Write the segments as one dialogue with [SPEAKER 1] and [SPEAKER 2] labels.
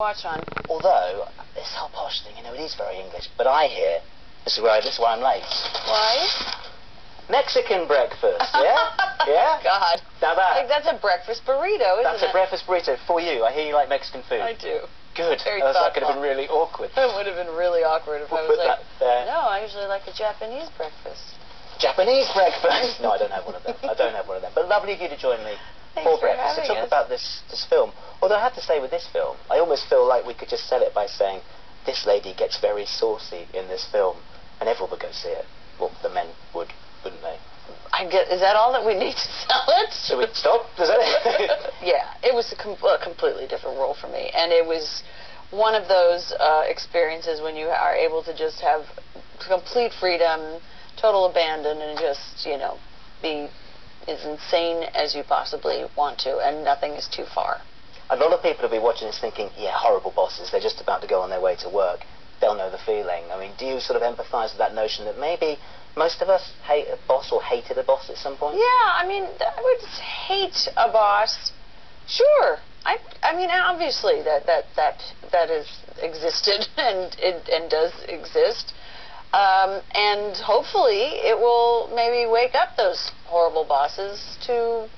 [SPEAKER 1] Watch on.
[SPEAKER 2] Although, this whole posh thing, you know, it is very English, but I hear, this is why I'm late.
[SPEAKER 1] Why?
[SPEAKER 2] Mexican breakfast, yeah? Yeah?
[SPEAKER 1] God.
[SPEAKER 2] Now that...
[SPEAKER 1] Like, that's a breakfast burrito, isn't it?
[SPEAKER 2] That's a breakfast burrito for you. I hear you like Mexican food.
[SPEAKER 1] I do.
[SPEAKER 2] Good.
[SPEAKER 1] Very
[SPEAKER 2] that could have
[SPEAKER 1] thoughtful.
[SPEAKER 2] been really awkward.
[SPEAKER 1] It would have been really awkward if
[SPEAKER 2] We'll
[SPEAKER 1] I was
[SPEAKER 2] put
[SPEAKER 1] like,
[SPEAKER 2] that there.
[SPEAKER 1] no, I usually like a Japanese breakfast.
[SPEAKER 2] Japanese breakfast? No, I don't have one of them. I don't have one of them. But lovely of you to join me
[SPEAKER 1] Thanks
[SPEAKER 2] for breakfast to talk about this film. Although I have to say with this film, I almost feel like we could just sell it by saying, this lady gets very saucy in this film, and everyone would go see it. Well, the men would, wouldn't they?
[SPEAKER 1] Is that all that we need to sell it?
[SPEAKER 2] Should we stop? Is that it?
[SPEAKER 1] Yeah, it was a completely different role for me, and it was one of those experiences when you are able to just have complete freedom, total abandon, and just, you know, be as insane as you possibly want to, and nothing is too far.
[SPEAKER 2] A lot of people will be watching this thinking, yeah, horrible bosses, they're just about to go on their way to work. They'll know the feeling. I mean, do you sort of empathise with that notion that maybe most of us hate a boss or hated a boss at some point?
[SPEAKER 1] Yeah, I mean, I would hate a boss. Sure. I mean, obviously that has existed and does exist. And hopefully it will maybe wake up those horrible bosses to,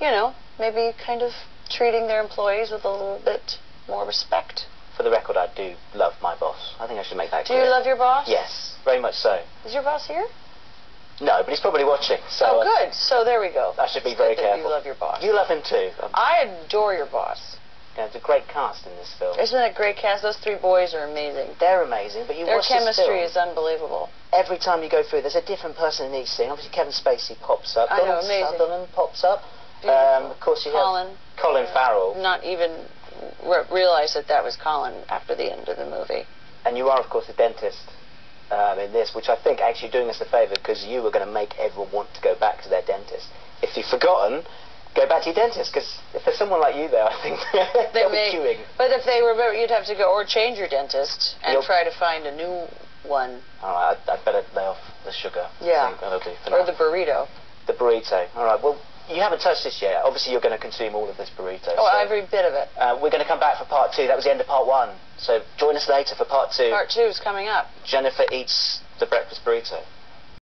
[SPEAKER 1] you know, maybe kind of treating their employees with a little bit more respect.
[SPEAKER 2] For the record, I do love my boss. I think I should make that clear.
[SPEAKER 1] Do you love your boss?
[SPEAKER 2] Yes, very much so.
[SPEAKER 1] Is your boss here?
[SPEAKER 2] No, but he's probably watching. So
[SPEAKER 1] oh, good. So there we go.
[SPEAKER 2] I should be very careful.
[SPEAKER 1] You love your boss.
[SPEAKER 2] You love him too.
[SPEAKER 1] I adore your boss.
[SPEAKER 2] Yeah, it's a great cast in this film.
[SPEAKER 1] Isn't it a great cast? Those three boys are amazing.
[SPEAKER 2] They're amazing, but
[SPEAKER 1] their chemistry is unbelievable.
[SPEAKER 2] Every time you go through, there's a different person in each scene. Obviously, Kevin Spacey pops up.
[SPEAKER 1] I know, amazing.
[SPEAKER 2] Sutherland pops up. Of course, you have Colin Farrell.
[SPEAKER 1] Not even realize that was Colin after the end of the movie.
[SPEAKER 2] And you are, of course, a dentist in this, which I think actually doing us a favour because you were going to make everyone want to go back to their dentist. If you've forgotten, go back to your dentist, because if there's someone like you there, I think they'll be queuing.
[SPEAKER 1] But if they remember, you'd have to go or change your dentist and try to find a new one.
[SPEAKER 2] All right, I'd better lay off the sugar.
[SPEAKER 1] Yeah.
[SPEAKER 2] I think that'll do for
[SPEAKER 1] or
[SPEAKER 2] now.
[SPEAKER 1] The burrito.
[SPEAKER 2] The burrito. All right, well, you haven't touched this yet. Obviously, you're going to consume all of this burrito.
[SPEAKER 1] Oh, so every bit of it.
[SPEAKER 2] We're going to come back for part 2. That was the end of part 1. So join us later for part 2.
[SPEAKER 1] Part 2 is coming up.
[SPEAKER 2] Jennifer eats the breakfast burrito.